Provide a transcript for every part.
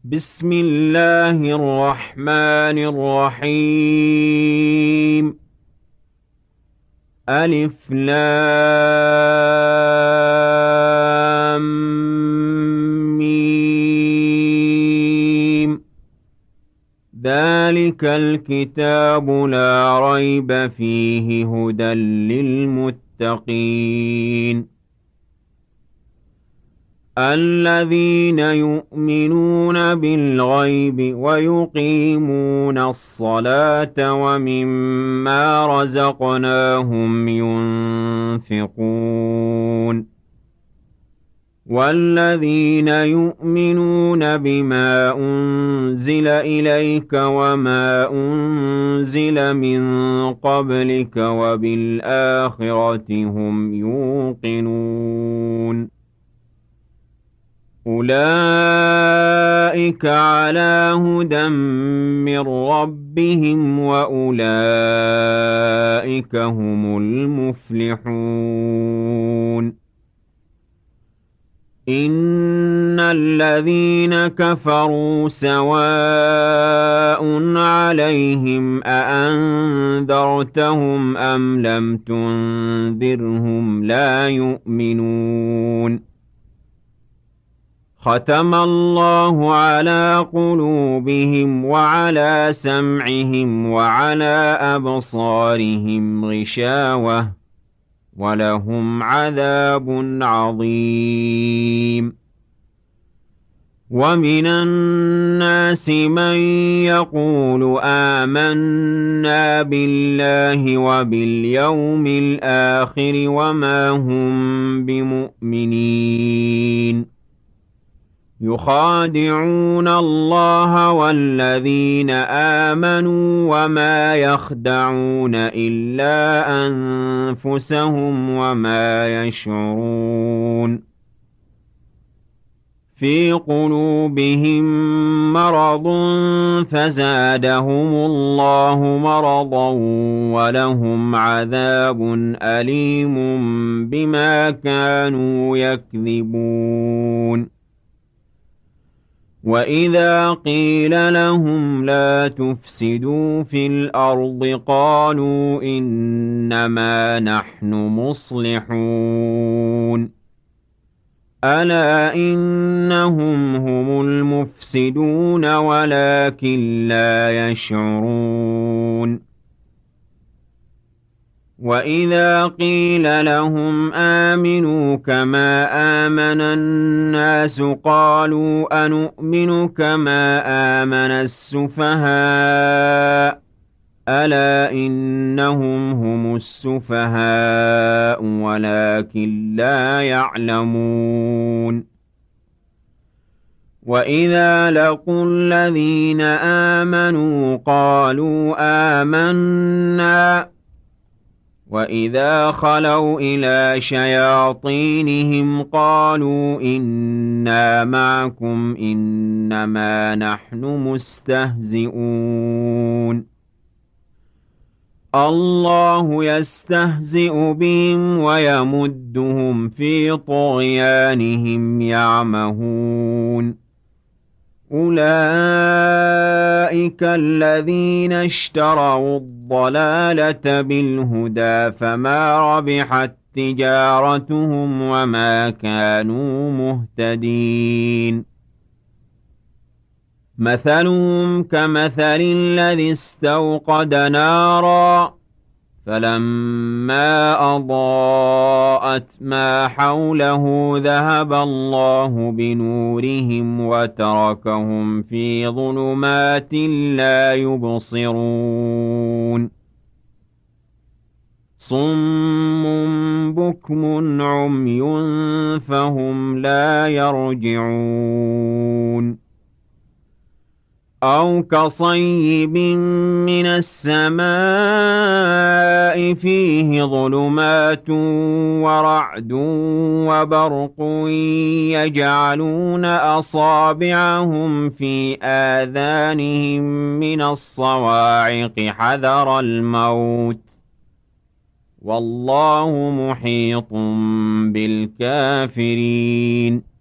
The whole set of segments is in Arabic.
بسم الله الرحمن الرحيم. ألف لام ميم. ذلك الكتاب لا ريب فيه هدى للمتقين الذين يؤمنون بالغيب ويقيمون الصلاة ومما رزقناهم ينفقون والذين يؤمنون بما أنزل إليك وما أنزل من قبلك وبالآخرة هم يوقنون أولئك على هدى من ربهم وأولئك هم المفلحون إن الذين كفروا سواء عليهم أأنذرتهم أم لم تنذرهم لا يؤمنون ختم الله على قلوبهم وعلى سمعهم وعلى أبصارهم غشاوة ولهم عذاب عظيم ومن الناس من يقول آمنا بالله وباليوم الآخر وما هم بمؤمنين يخادعون الله والذين آمنوا وما يخدعون إلا أنفسهم وما يشعرون في قلوبهم مرض فزادهم الله مرضا ولهم عذاب أليم بما كانوا يكذبون وإذا قيل لهم لا تفسدوا في الأرض قالوا إنما نحن مصلحون ألا إنهم هم المفسدون ولكن لا يشعرون وإذا قيل لهم آمنوا كما آمن الناس قالوا أنؤمن كما آمن السفهاء ألا إنهم هم السفهاء ولكن لا يعلمون وإذا لقوا الذين آمنوا قالوا آمنا وإذا خلوا إلى شياطينهم قالوا إنا معكم إنما نحن مستهزئون الله يستهزئ بهم ويمدهم في طغيانهم يعمهون أولئك الذين اشتروا الضلالة بالهدى فما ربحت تجارتهم وما كانوا مهتدين مثلهم كمثل الذي استوقد نارا فلما أضاءت ما حوله ذهب الله بنورهم وتركهم في ظلمات لا يبصرون صم بكم عمي فهم لا يرجعون أو كصيب من السماء فيه ظلمات ورعد وبرق يجعلون أصابعهم في آذانهم من الصواعق حذر الموت والله محيط بالكافرين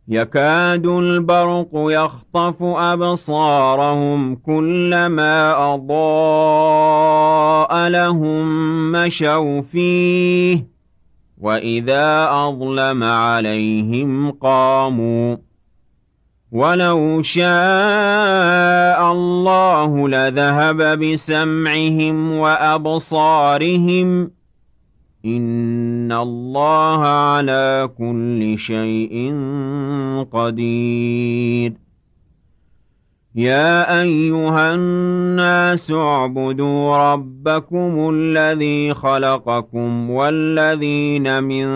يكاد البرق يخطف أبصارهم كلما أضاء لهم مشوا فيه وإذا أظلم عليهم قاموا ولو شاء الله لذهب بسمعهم وأبصارهم إن الله على كل شيء قدير يا أيها الناس اعبدوا ربكم الذي خلقكم والذين من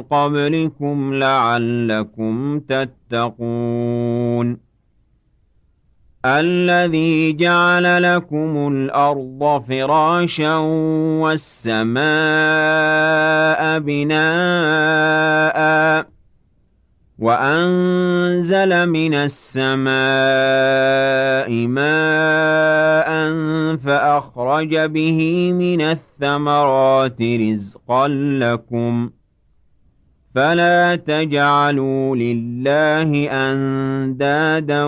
قبلكم لعلكم تتقون الذي جعل لكم الأرض فراشا والسماء بناءً وأنزل من السماء ماء فأخرج به من الثمرات رزقا لكم فلا تجعلوا لله أندادا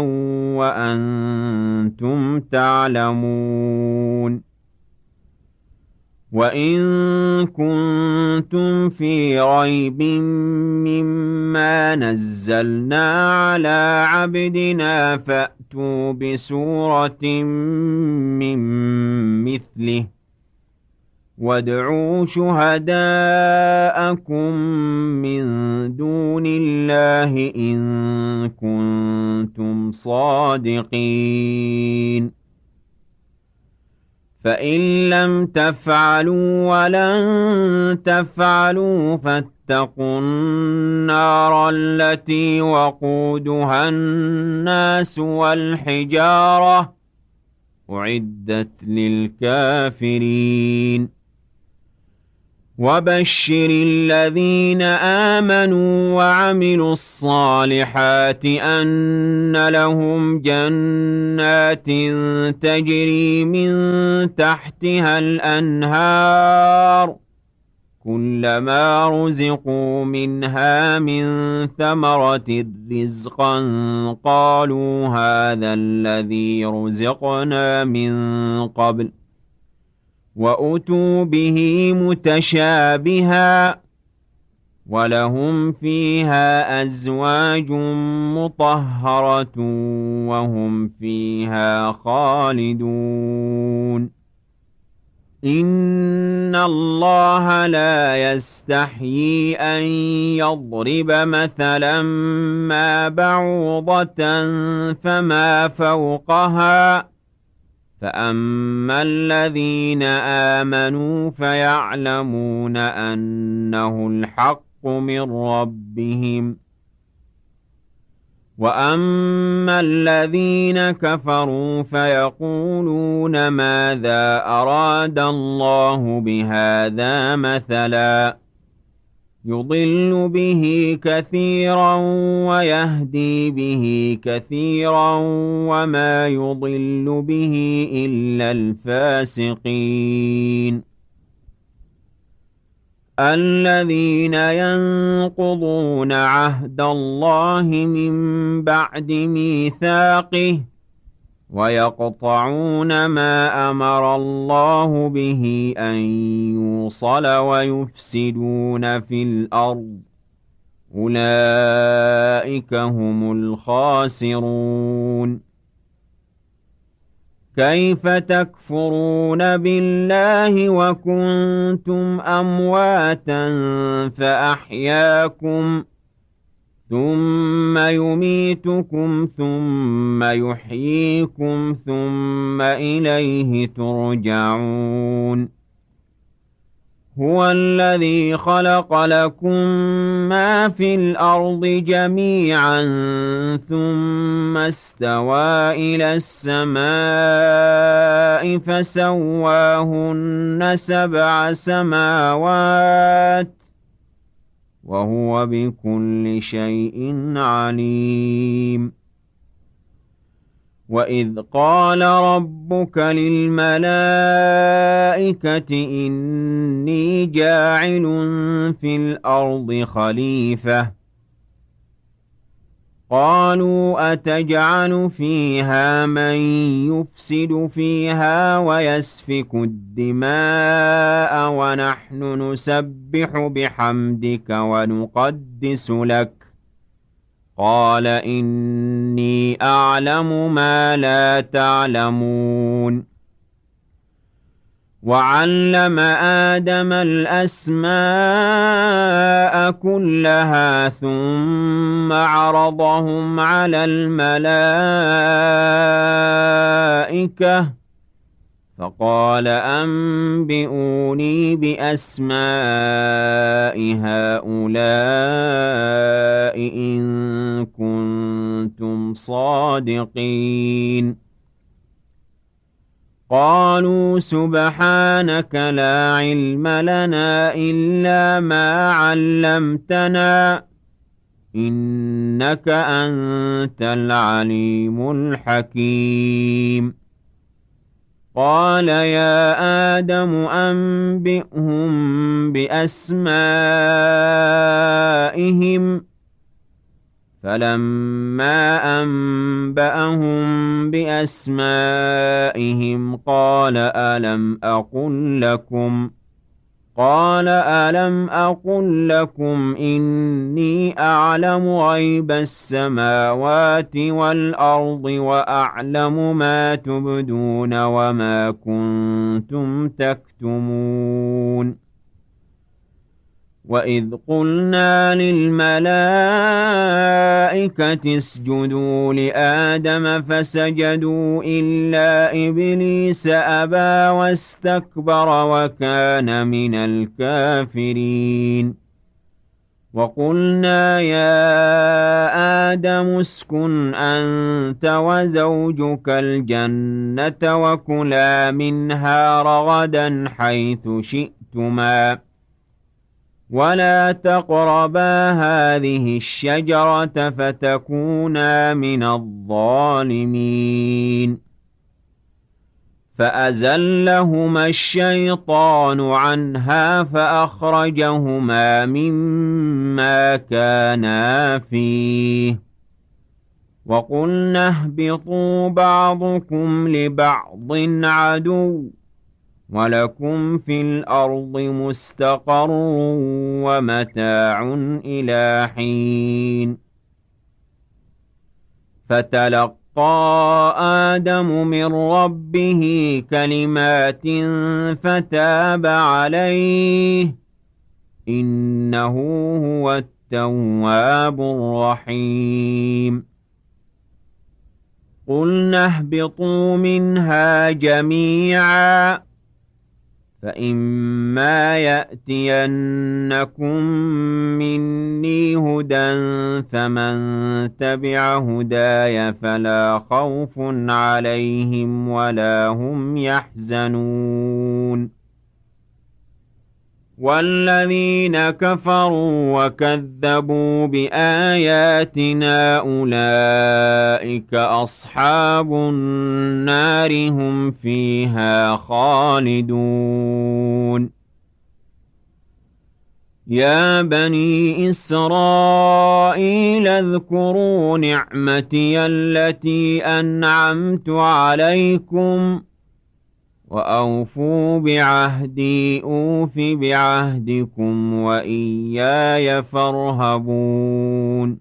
وأنتم تعلمون وإن كنتم في ريب مما نزلنا على عبدنا فأتوا بسورة من مثله وادعوا شهداءكم من دون الله إن كنتم صادقين فإن لم تفعلوا ولن تفعلوا فاتقوا النار التي وقودها الناس والحجارة أعدت للكافرين وبشر الذين آمنوا وعملوا الصالحات أن لهم جنات تجري من تحتها الأنهار كلما رزقوا منها من ثمرة رزقا قالوا هذا الذي رزقنا من قبل وأتوا به متشابها ولهم فيها أزواج مطهرة وهم فيها خالدون إن الله لا يستحيي أن يضرب مثلا ما بعوضة فما فوقها فأما الذين آمنوا فيعلمون أنه الحق من ربهم وأما الذين كفروا فيقولون ماذا أراد الله بهذا مثلا يضل به كثيرا ويهدي به كثيرا وما يضل به إلا الفاسقين الذين ينقضون عهد الله من بعد ميثاقه ويقطعون ما أمر الله به أن يوصل ويفسدون في الأرض أولئك هم الخاسرون كيف تكفرون بالله وكنتم أمواتا فأحياكم ثم يميتكم ثم يحييكم ثم إليه ترجعون هو الذي خلق لكم ما في الأرض جميعا ثم استوى إلى السماء فسواهن 7 سماوات وهو بكل شيء عليم وإذ قال ربك للملائكة إني جاعل في الأرض خليفة قالوا أتجعل فيها من يفسد فيها ويسفك الدماء ونحن نسبح بحمدك ونقدس لك قال إني أعلم ما لا تعلمون وعلم آدم الأسماء كلها ثم عرضهم على الملائكة فقال أنبئوني بأسماء هؤلاء إن كنتم صادقين قالوا سبحانك لا علم لنا إلا ما علمتنا إنك أنت العليم الحكيم قال يا آدم أنبئهم بأسمائهم فلما أنبأهم بأسمائهم قال ألم أقل لكم إني أعلم غيب السماوات والأرض وأعلم ما تبدون وما كنتم تكتمون وإذ قلنا للملائكة اسجدوا لآدم فسجدوا إلا إبليس أبى واستكبر وكان من الكافرين وقلنا يا آدم اسكن أنت وزوجك الجنة وكلا منها رغدا حيث شئتما ولا تقربا هذه الشجرة فتكونا من الظالمين فأزلهما الشيطان عنها فأخرجهما مما كانا فيه وقلنا اهبطوا بعضكم لبعض عدو ولكم في الأرض مستقر ومتاع إلى حين فتلقى آدم من ربه كلمات فتاب عليه إنه هو التواب الرحيم قلنا اهبطوا منها جميعا فإما يأتينكم مني هدى فمن تبع هداي فلا خوف عليهم ولا هم يحزنون والذين كفروا وكذبوا بآياتنا أولئك أصحاب النار هم فيها خالدون يا بني إسرائيل اذكروا نعمتي التي أنعمت عليكم وأوفوا بعهدي أوف بعهدكم وإياي فارهبون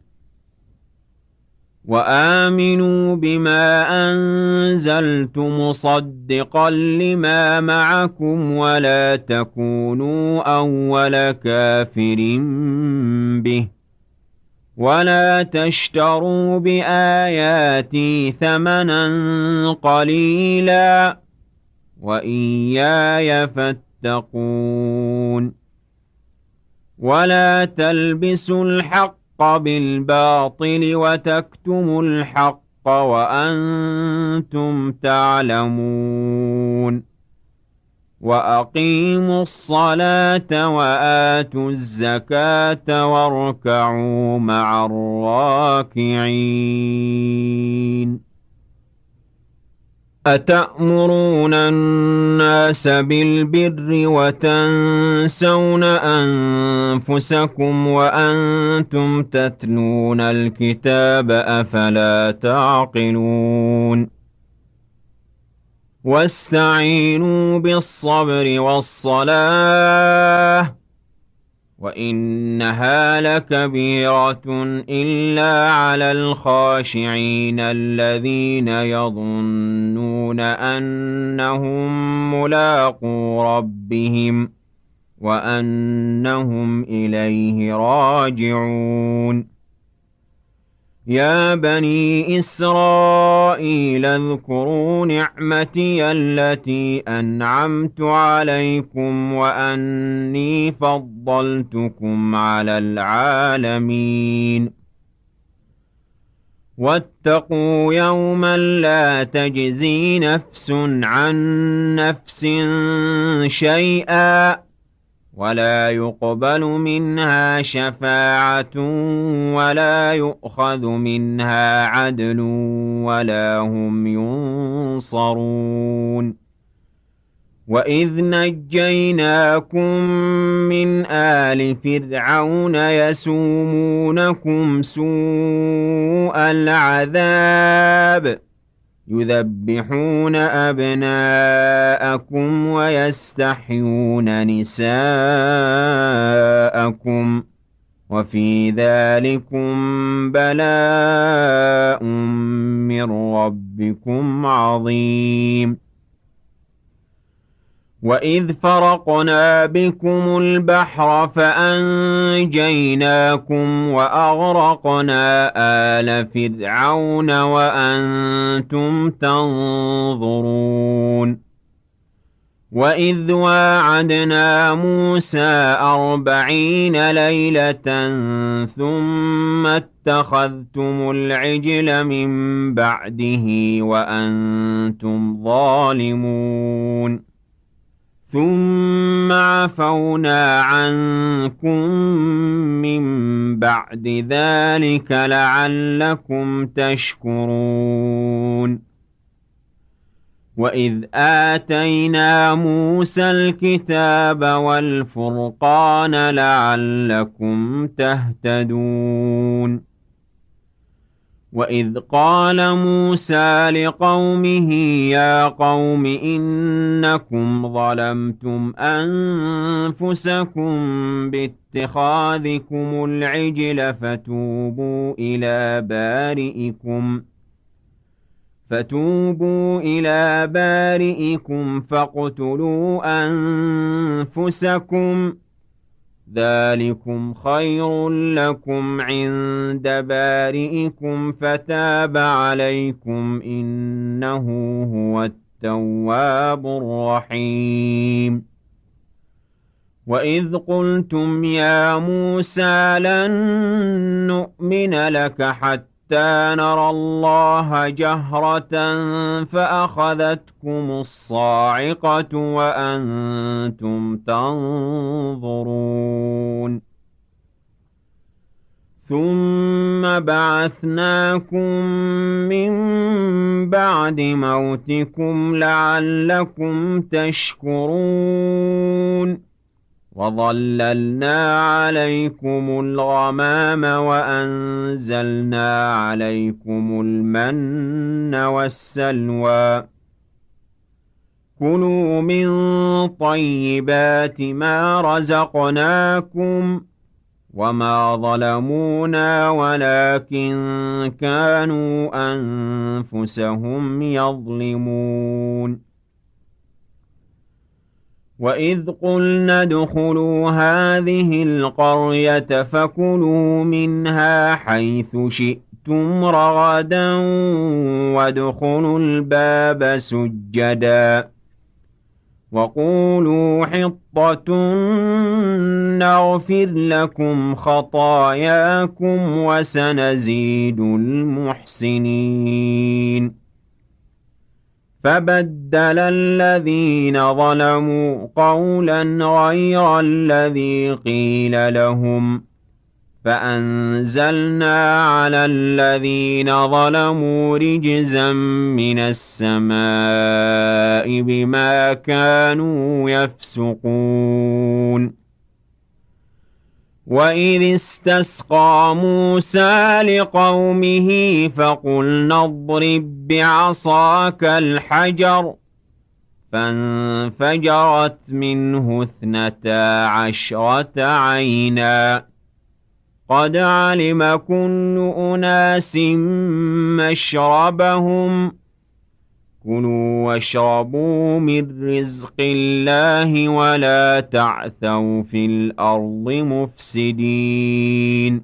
وآمنوا بما أنزلت مصدقا لما معكم ولا تكونوا أول كافر به ولا تشتروا بآياتي ثمنا قليلا وإياي فاتقون ولا تلبسوا الحق بالباطل وتكتموا الحق وأنتم تعلمون وأقيموا الصلاة وآتوا الزكاة واركعوا مع الراكعين أتأمرون الناس بالبر وتنسون أنفسكم وأنتم تتلون الكتاب أفلا تعقلون واستعينوا بالصبر والصلاة وإنها لكبيرة إلا على الخاشعين الذين يظنون أنهم ملاقو ربهم وأنهم إليه راجعون يا بني إسرائيل اذكروا نعمتي التي أنعمت عليكم وأني فضلتكم على العالمين واتقوا يوما لا تجزي نفس عن نفس شيئا ولا يقبل منها شفاعة ولا يؤخذ منها عدل ولا هم ينصرون وإذ نجيناكم من آل فرعون يسومونكم سوء العذاب يذبحون أبناءكم ويستحيون نساءكم وفي ذلكم بلاء من ربكم عظيم وإذ فرقنا بكم البحر فأنجيناكم وأغرقنا آل فرعون وأنتم تنظرون وإذ واعدنا موسى 40 ليلة ثم اتخذتم العجل من بعده وأنتم ظالمون ثم عفونا عنكم من بعد ذلك لعلكم تشكرون وإذ آتينا موسى الكتاب والفرقان لعلكم تهتدون وإذ قال موسى لقومه يا قوم إنكم ظلمتم أنفسكم باتخاذكم العجل فتوبوا إلى بارئكم فاقتلوا أنفسكم ذلكم خير لكم عند بارئكم فتاب عليكم إنه هو التواب الرحيم وإذ قلتم يا موسى لن نؤمن لك حتى نرى الله جهرة فأخذتكم الصاعقة وأنتم تنظرون ثم بعثناكم من بعد موتكم لعلكم تشكرون وظللنا عليكم الغمام وأنزلنا عليكم المن والسلوى كلوا من طيبات ما رزقناكم وما ظلمونا ولكن كانوا أنفسهم يظلمون وإذ قلنا ادخلوا هذه القرية فكلوا منها حيث شئتم رغدا وادخلوا الباب سجدا وقولوا حطة نغفر لكم خطاياكم وسنزيد المحسنين فبدل الذين ظلموا قولا غير الذي قيل لهم فأنزلنا على الذين ظلموا رجزا من السماء بما كانوا يفسقون وإذ استسقى موسى لقومه فقلنا اضرب بعصاك الحجر فانفجرت منه 12 عينا قد علم كل أناس مشربهم كلوا واشربوا من رزق الله ولا تعثوا في الأرض مفسدين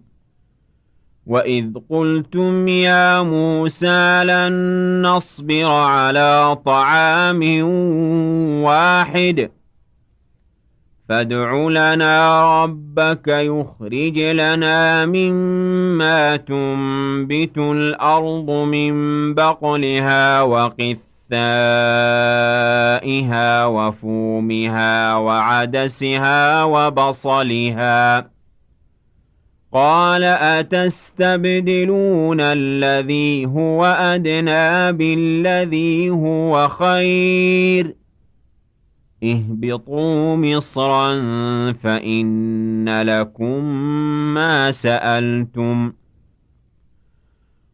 وإذ قلتم يا موسى لن نصبر على طعام واحد فادع لنا ربك يخرج لنا مما تنبت الأرض من بقلها وقثائها وفومها وعدسها وبصلها قال أتستبدلون الذي هو أدنى بالذي هو خير اهبطوا مصرا فإن لكم ما سألتم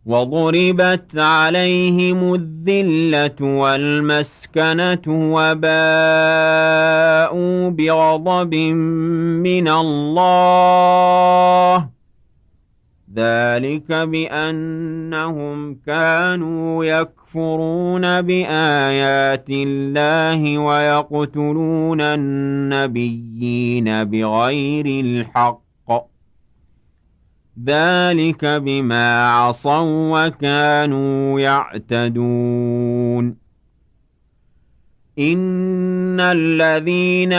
وضربت عليهم الذلة والمسكنة وباءوا بغضب من الله ذلك بأنهم كانوا يكفرون بآيات الله ويقتلون النبيين بغير الحق ذلك بما عصوا وكانوا يعتدون إن الذين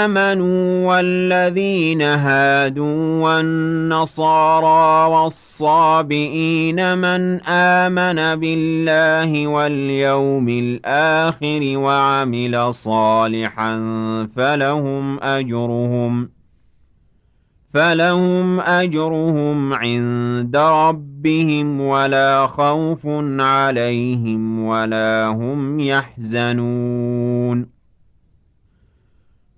آمنوا والذين هادوا والنصارى والصابئين من آمن بالله واليوم الآخر وعمل صالحا فلهم أجرهم عند ربهم ولا خوف عليهم ولا هم يحزنون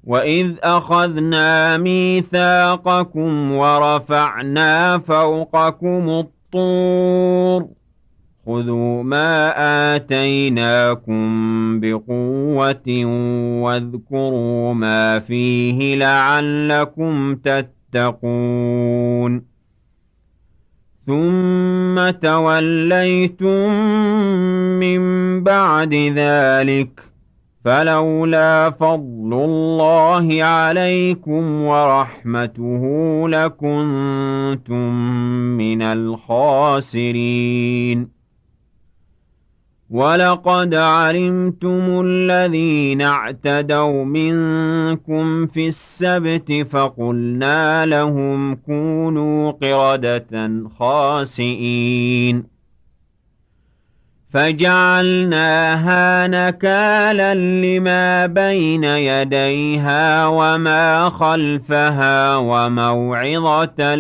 وإذ أخذنا ميثاقكم ورفعنا فوقكم الطور خذوا ما آتيناكم بقوة واذكروا ما فيه لعلكم تتقون ثم توليتم من بعد ذلك فلولا فضل الله عليكم ورحمته لكنتم من الخاسرين ولقد علمتم الذين اعتدوا منكم في السبت فقلنا لهم كونوا قردة خاسئين فجعلناها نكالا لما بين يديها وما خلفها وموعظة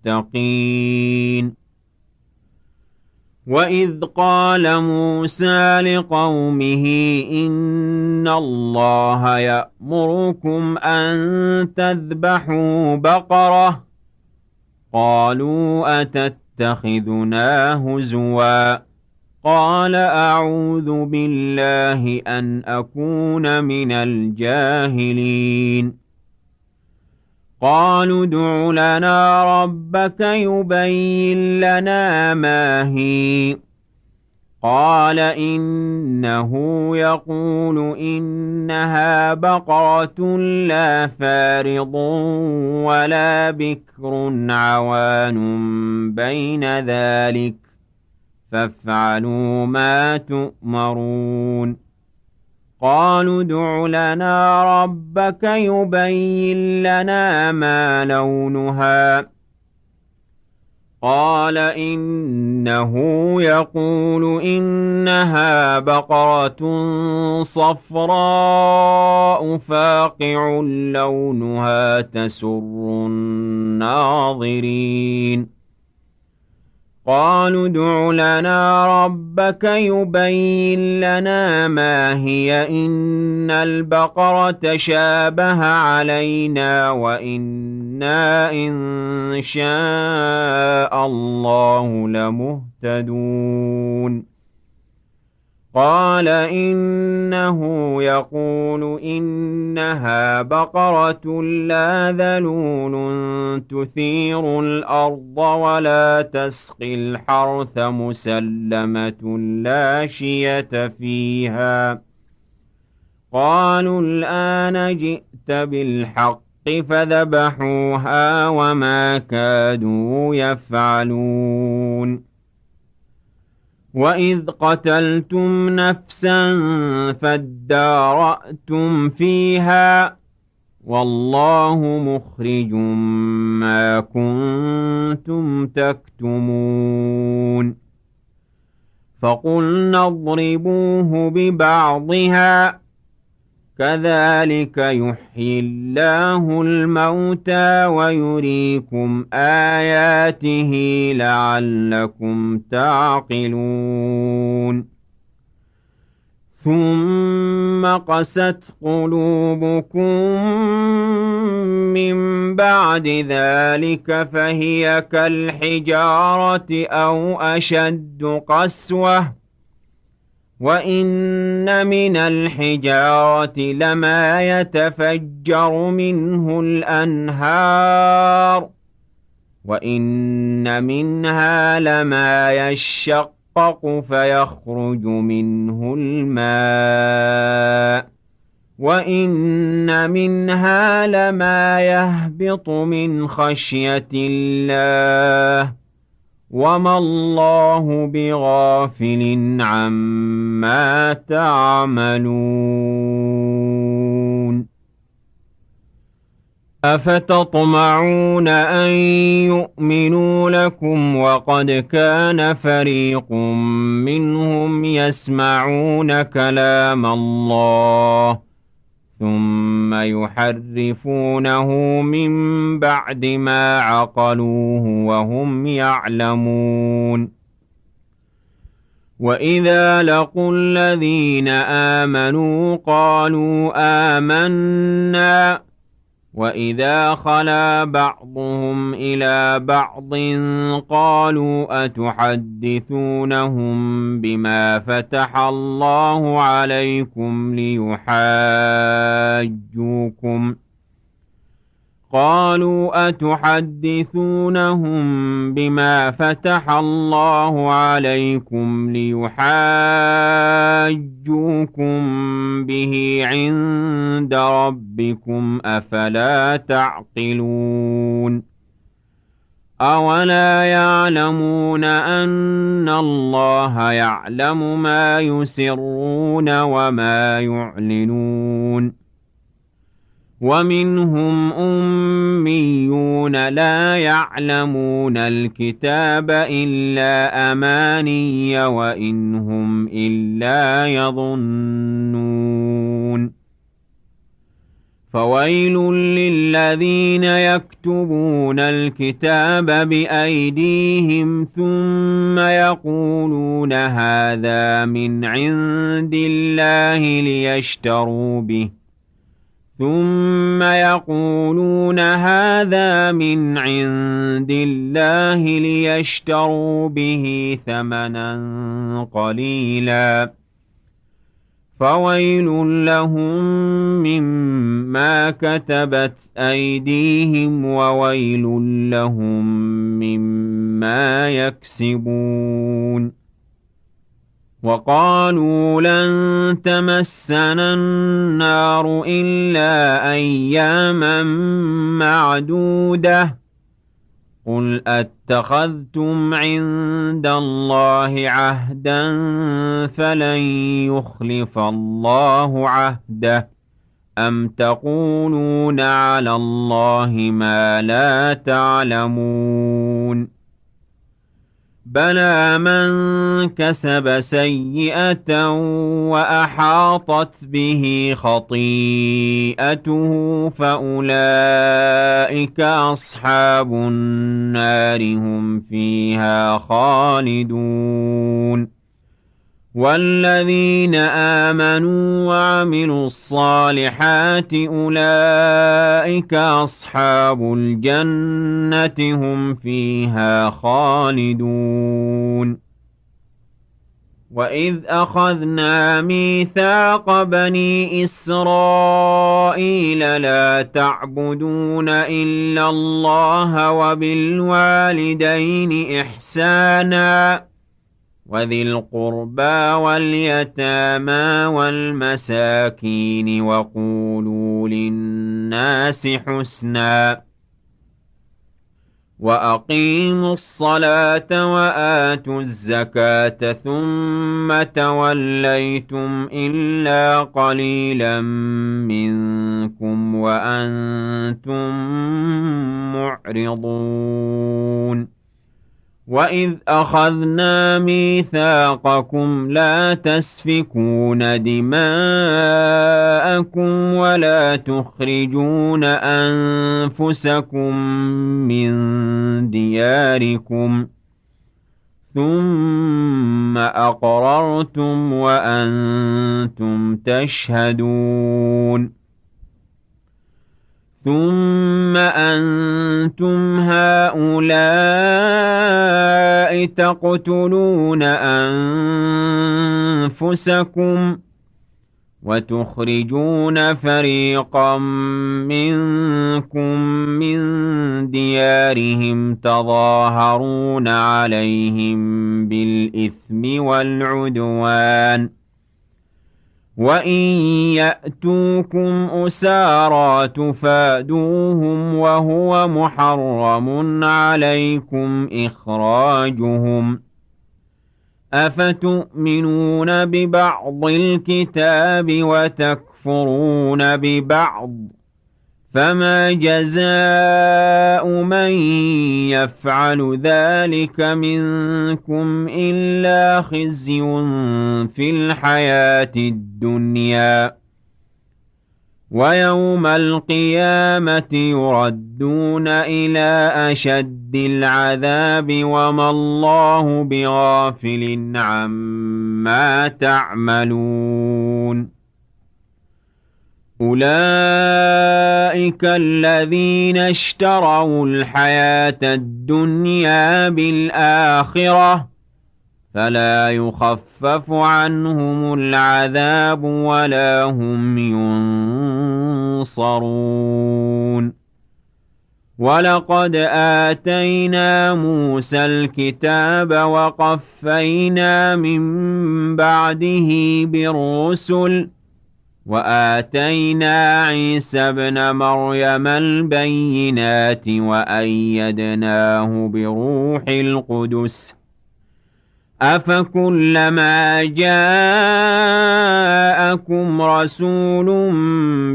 للمتقين وإذ قال موسى لقومه إن الله يأمركم أن تذبحوا بقرة قالوا أتتخذنا هزوا قال أعوذ بالله أن أكون من الجاهلين قالوا ادع لنا ربك يبين لنا ما هي قال إنه يقول إنها بقرة لا فارض ولا بكر عوان بين ذلك فافعلوا ما تؤمرون قالوا ادع لنا ربك يبين لنا ما لونها قال إنه يقول إنها بقرة صفراء فاقع لونها تسر الناظرين قالوا ادع لنا ربك يبين لنا ما هي إن البقرة شابه علينا وإنا إن شاء الله لمهتدون قال إنه يقول إنها بقرة لا ذلول تثير الأرض ولا تسقي الحرث مسلمة لا شية فيها قالوا الآن جئت بالحق فذبحوها وما كادوا يفعلون وإذ قتلتم نفسا فادارأتم فيها والله مخرج ما كنتم تكتمون فقلنا اضربوه ببعضها كذلك يحيي الله الموتى ويريكم آياته لعلكم تعقلون ثم قست قلوبكم من بعد ذلك فهي كالحجارة أو أشد قسوة وإن من الحجارة لما يتفجر منه الأنهار وإن منها لما يشقق فيخرج منه الماء وإن منها لما يهبط من خشية الله وما الله بغافل عما تعملون أفتطمعون أن يؤمنوا لكم وقد كان فريق منهم يسمعون كلام الله ثم يحرفونه من بعد ما عقلوه وهم يعلمون وإذا لقوا الذين آمنوا قالوا آمنا وإذا خلا بعضهم إلى بعض قالوا أتحدثونهم بما فتح الله عليكم ليحاجوكم قالوا أتحدثونهم بما فتح الله عليكم ليحاجوكم به عند ربكم أفلا تعقلون أولا يعلمون أن الله يعلم ما يسرون وما يعلنون ومنهم أميون لا يعلمون الكتاب إلا أماني وإن هم إلا يظنون فويل للذين يكتبون الكتاب بأيديهم ثم يقولون هذا من عند الله ليشتروا به ثم يقولون هذا من عند الله ليشتروا به ثمنا قليلا فويل لهم مما كتبت أيديهم وويل لهم مما يكسبون وقالوا لن تمسنا النار إلا أياما معدودة قل أتخذتم عند الله عهدا فلن يخلف الله عهده أم تقولون على الله ما لا تعلمون بلى من كسب سيئة وأحاطت به خطيئته فأولئك أصحاب النار هم فيها خالدون والذين آمنوا وعملوا الصالحات أولئك أصحاب الجنة هم فيها خالدون وإذ أخذنا ميثاق بني إسرائيل لا تعبدون إلا الله وبالوالدين إحسانا وذي القربى واليتامى والمساكين وقولوا للناس حسنا وأقيموا الصلاة وآتوا الزكاة ثم توليتم إلا قليلا منكم وأنتم معرضون وإذ أخذنا ميثاقكم لا تسفكون دماءكم ولا تخرجون أنفسكم من دياركم ثم أقررتم وأنتم تشهدون ثم أنتم هؤلاء تقتلون أنفسكم وتخرجون فريقا منكم من ديارهم تظاهرون عليهم بالإثم والعدوان وإن يأتوكم أسارى تفادوهم وهو محرم عليكم إخراجهم أفتؤمنون ببعض الكتاب وتكفرون ببعض فما جزاء من يفعل ذلك منكم إلا خزي في الحياة الدنيا ويوم القيامة يردون إلى أشد العذاب وما الله بغافل عما تعملون أولئك الذين اشتروا الحياة الدنيا بالآخرة فلا يخفف عنهم العذاب ولا هم ينصرون ولقد آتينا موسى الكتاب وقفينا من بعده بالرسل وآتينا عيسى ابن مريم البينات وأيدناه بروح القدس أفكلما جاءكم رسول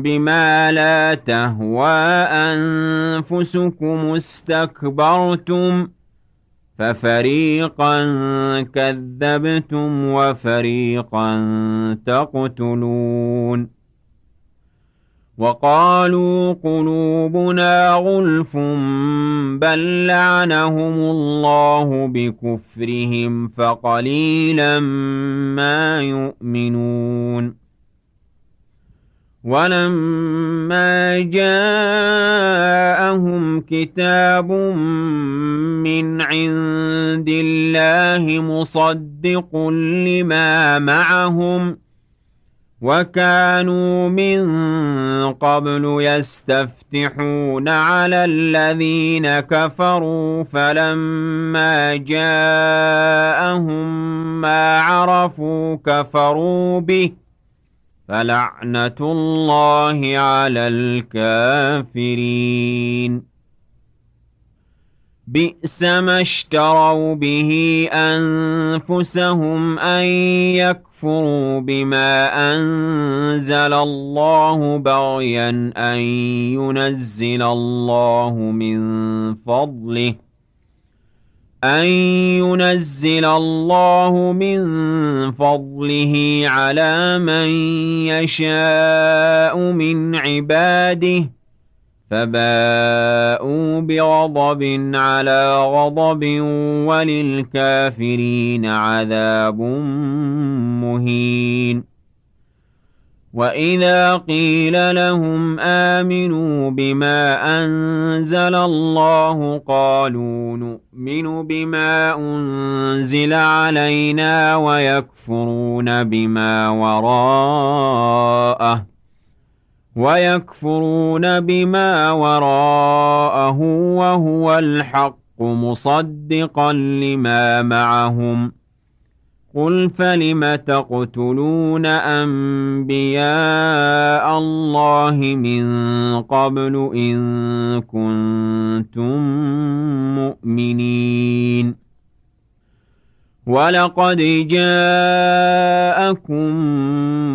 بما لا تهوى أنفسكم استكبرتم ففريقا كذبتم وفريقا تقتلون وقالوا قلوبنا غلف بل لعنهم الله بكفرهم فقليلا ما يؤمنون ولما جاءهم كتاب من عند الله مصدق لما معهم وكانوا من قبل يستفتحون على الذين كفروا فلما جاءهم ما عرفوا كفروا به فلعنة الله على الكافرين بئس ما اشتروا به أنفسهم أن يكفروا بما أنزل الله بغيا أن ينزل الله من فضله أن ينزل الله من فضله على من يشاء من عباده فباءوا بغضب على غضب وللكافرين عذاب مهين وإذا قيل لهم آمنوا بما أنزل الله قالوا نؤمن بما أنزل علينا ويكفرون بما وراءه وهو الحق مصدقا لما معهم قل فلم تقتلون أنبياء الله من قبل إن كنتم مؤمنين ولقد جاءكم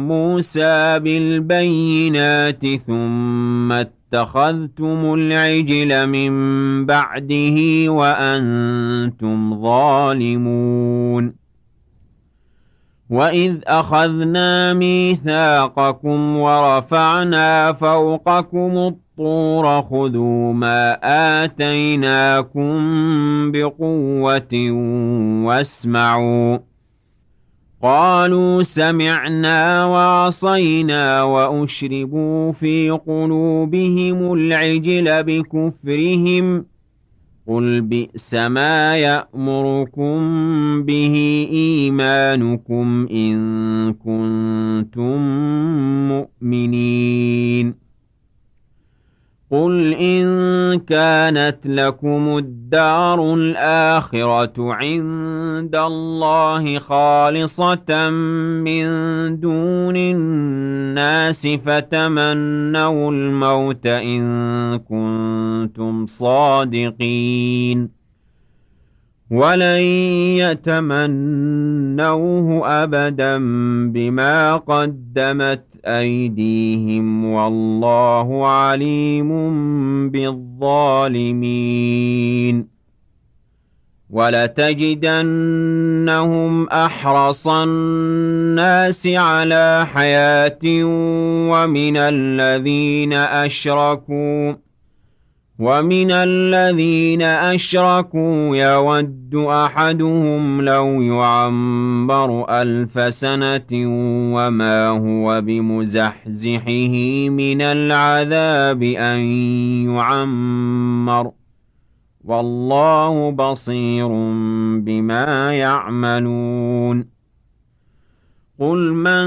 موسى بالبينات ثم اتخذتم العجل من بعده وأنتم ظالمون وإذ أخذنا ميثاقكم ورفعنا فوقكم الطور خذوا ما آتيناكم بقوة واسمعوا قالوا سمعنا وعصينا وأشربوا في قلوبهم العجل بكفرهم قل بئس ما يأمركم به إيمانكم إن كنتم مؤمنين قل إن كانت لكم الدار الآخرة عند الله خالصة من دون الناس فتمنوا الموت إن كنتم صادقين ولن يتمنوه أبدا بما قدمت أيديهم والله عليم بالظالمين ولتجدنهم أحرص الناس على حياة ومن الذين أشركوا يود أحدهم لو يعمر 1000 سنة وما هو بمزحزحه من العذاب أن يعمر والله بصير بما يعملون قل من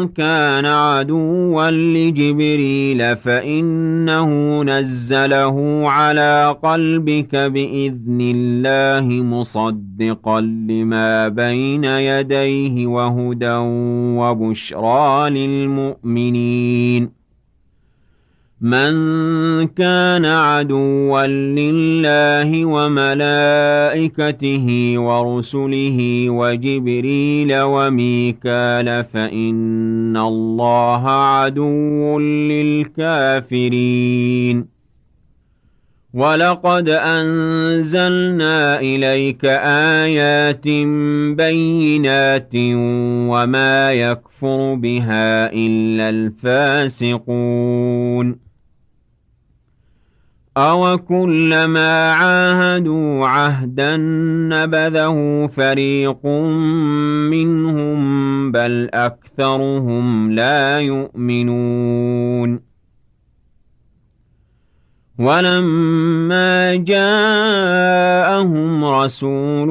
كان عدوا لجبريل فإنه نزله على قلبك بإذن الله مصدقا لما بين يديه وهدى وبشرى للمؤمنين من كان عدوا لله وملائكته ورسله وجبريل وميكال فإن الله عدو للكافرين ولقد أنزلنا إليك آيات بينات وما يكفر بها إلا الفاسقون أَوَكُلَّمَا عَاهَدُوا عَهْدًا نَّبَذَهُ فَرِيقٌ مِّنْهُم بَلْ أَكْثَرُهُمْ لَا يُؤْمِنُونَ وَلَمَّا جَاءَهُمْ رَسُولٌ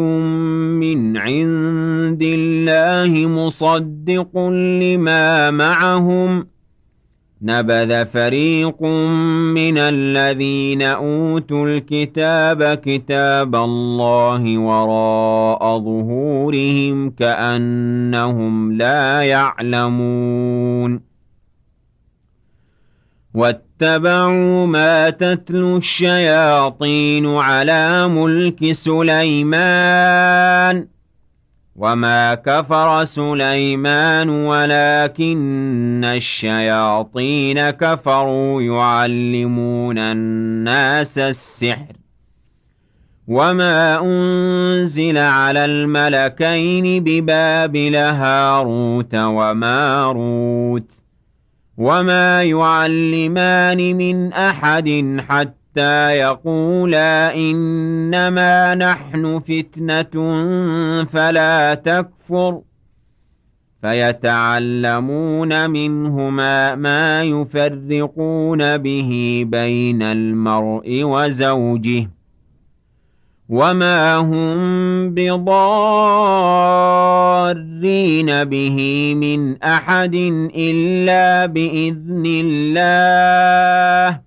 مِّنْ عِندِ اللَّهِ مُصَدِّقٌ لِّمَا مَعَهُمْ نبذ فريق من الذين أوتوا الكتاب كتاب الله وراء ظهورهم كأنهم لا يعلمون واتبعوا ما تتلو الشياطين على ملك سليمان وما كفر سليمان ولكن الشياطين كفروا يعلمون الناس السحر وما أنزل على الملكين ببابل هاروت وماروت وما يعلمان من أحد حتى يقولا إنما نحن فتنة فلا تكفر فيتعلمون منهما ما يفرقون به بين المرء وزوجه وما هم بضارين به من أحد إلا بإذن الله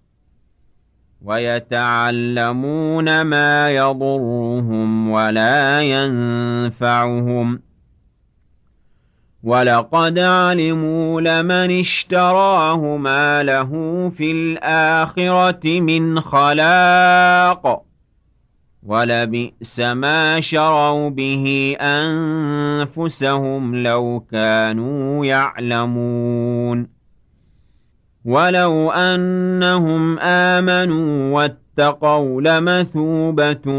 ويتعلمون ما يضرهم ولا ينفعهم ولقد علموا لمن اشتراه ما له في الآخرة من خلاق ولبئس ما شروا به أنفسهم لو كانوا يعلمون ولو أنهم آمنوا واتقوا لمثوبة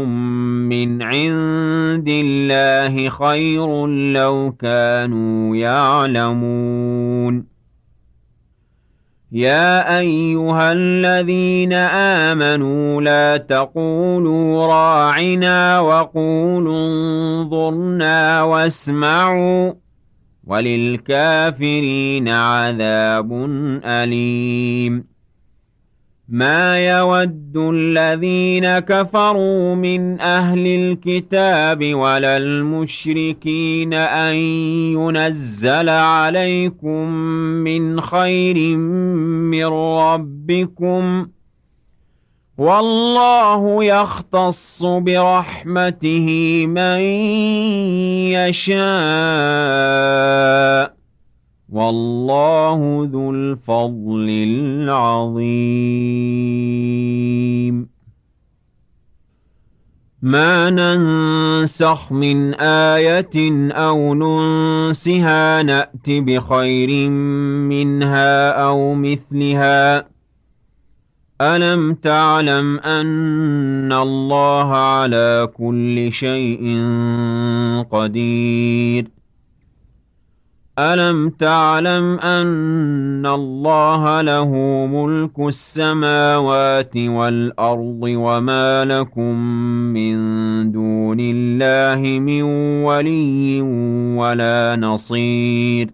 من عند الله خير لو كانوا يعلمون يا أيها الذين آمنوا لا تقولوا راعنا وقولوا انظرنا واسمعوا وللكافرين عذاب أليم ما يود الذين كفروا من أهل الكتاب ولا المشركين أن ينزل عليكم من خير من ربكم والله يختص برحمته من يشاء والله ذو الفضل العظيم ما ننسخ من آية أو ننسها نأت بخير منها أو مثلها ألم تعلم أن الله على كل شيء قدير ألم تعلم أن الله له ملك السماوات والأرض وما لكم من دون الله من ولي ولا نصير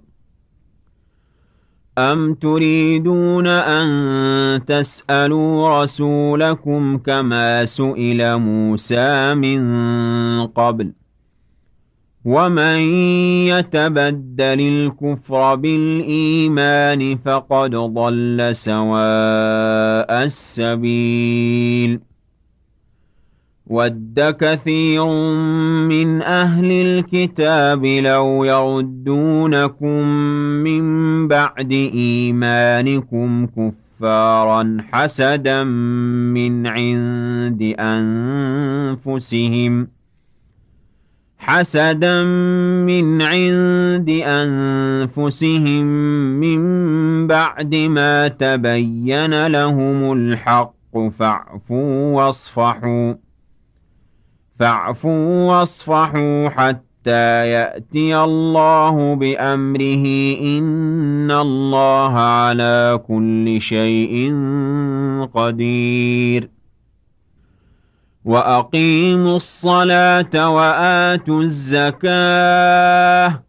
أم تريدون أن تسألوا رسولكم كما سئل موسى من قبل ومن يتبدل الكفر بالإيمان فقد ضل سواء السبيل ود كثير من أهل الكتاب لو يردونكم من بعد إيمانكم كفارا حسدا من عند أنفسهم من بعد ما تبين لهم الحق فاعفوا واصفحوا حتى يأتي الله بأمره إن الله على كل شيء قدير وأقيموا الصلاة وآتوا الزكاة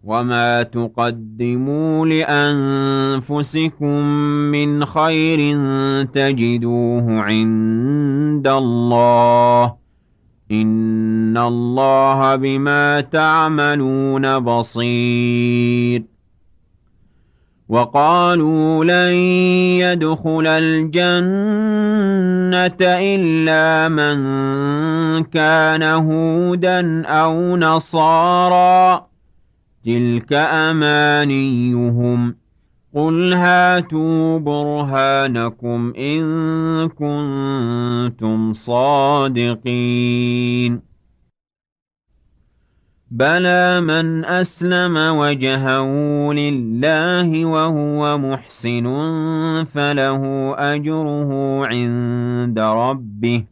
وما تقدموا لأنفسكم من خير تجدوه عند الله إن الله بما تعملون بصير وقالوا لن يدخل الجنة إلا من كان هودا أو نصارى تلك أمانيهم قل هاتوا برهانكم إن كنتم صادقين بلى من أسلم وجهه لله وهو محسن فله أجره عند ربه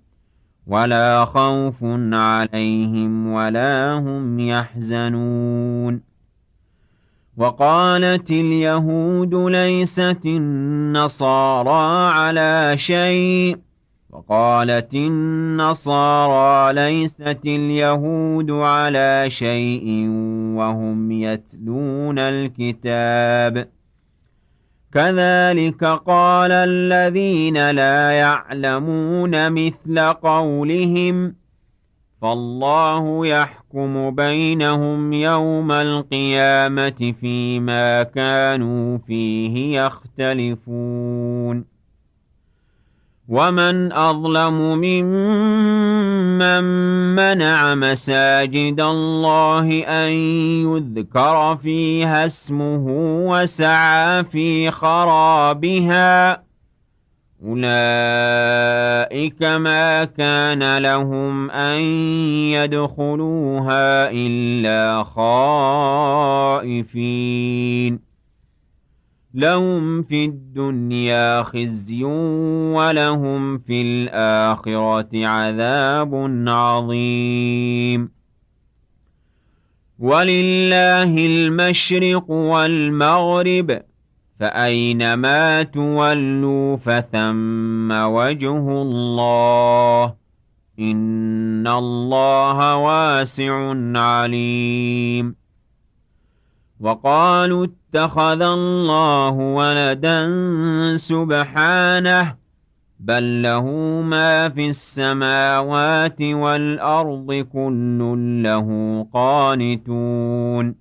ولا خوف عليهم ولا هم يحزنون. وقالت اليهود ليست النصارى على شيء وقالت النصارى ليست اليهود على شيء وهم يتلون الكتاب كذلك قال الذين لا يعلمون مثل قولهم فالله يحكم بينهم يوم القيامة فيما كانوا فيه يختلفون. ومن أظلم ممن منع مساجد الله أن يذكر فيها اسمه وسعى في خرابها أولئك ما كان لهم أن يدخلوها إلا خائفين لهم في الدنيا خزي ولهم في الآخرة عذاب عظيم. ولله المشرق والمغرب فأينما تولوا فثم وجه الله إن الله واسع عليم. وقالوا اتخذ الله ولدا سبحانه بل له ما في السماوات والأرض كل له قانتون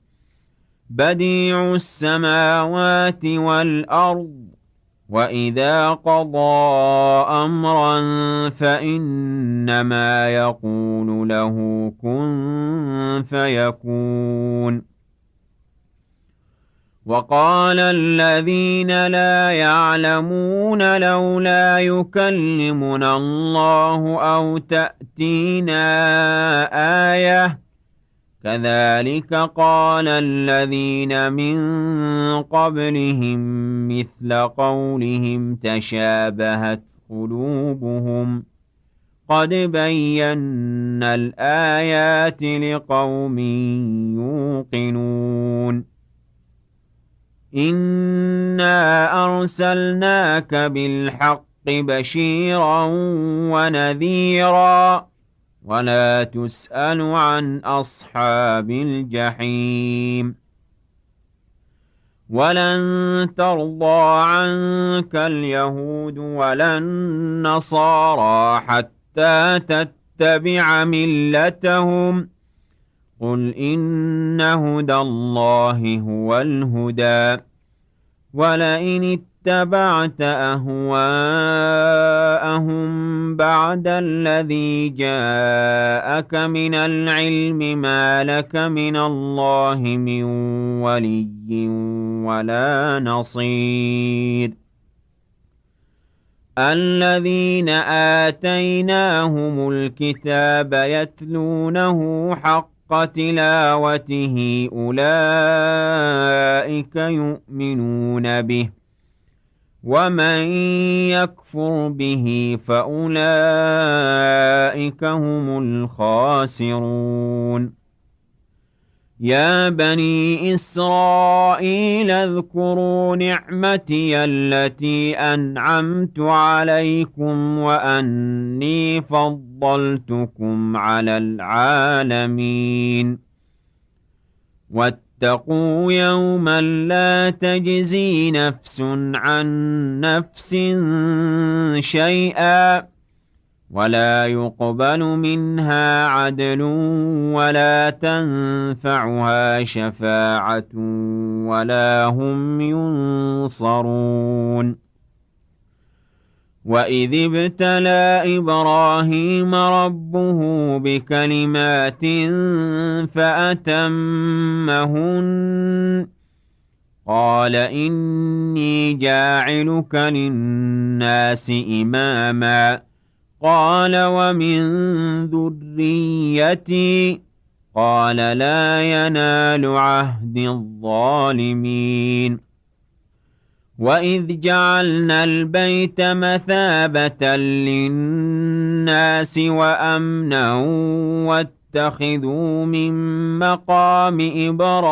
بديع السماوات والأرض وإذا قضى أمرا فإنما يقول له كن فيكون. وقال الذين لا يعلمون لولا يكلمنا الله أو تأتينا آية كذلك قال الذين من قبلهم مثل قولهم تشابهت قلوبهم قد بينا الآيات لقوم يوقنون. إنا أرسلناك بالحق بشيرا ونذيرا ولا تسأل عن أصحاب الجحيم. ولن ترضى عنك اليهود ولا النصارى حتى تتبع ملتهم قل إن هدى الله هو الهدى ولئن اتبعت أهواءهم بعد الذي جاءك من العلم ما لك من الله من ولي ولا نصير. الذين آتيناهم الكتاب يتلونه حق تلاوته أولئك يؤمنون به ومن يكفر به فأولئك هم الخاسرون. يا بني إسرائيل اذكروا نعمتي التي أنعمت عليكم وأني فضلتكم على العالمين. واتقوا يوما لا تجزي نفس عن نفس شيئا ولا يقبل منها عدل ولا تنفعها شفاعة ولا هم ينصرون. وإذ ابتلى إبراهيم ربه بكلمات فأتمهن قال إني جاعلك للناس إماما قال ومن ذريتي قال لا ينال عهد الظالمين. وإذ جعلنا البيت مثابة للناس للناس وأمنا واتخذوا من مقام إبراهيم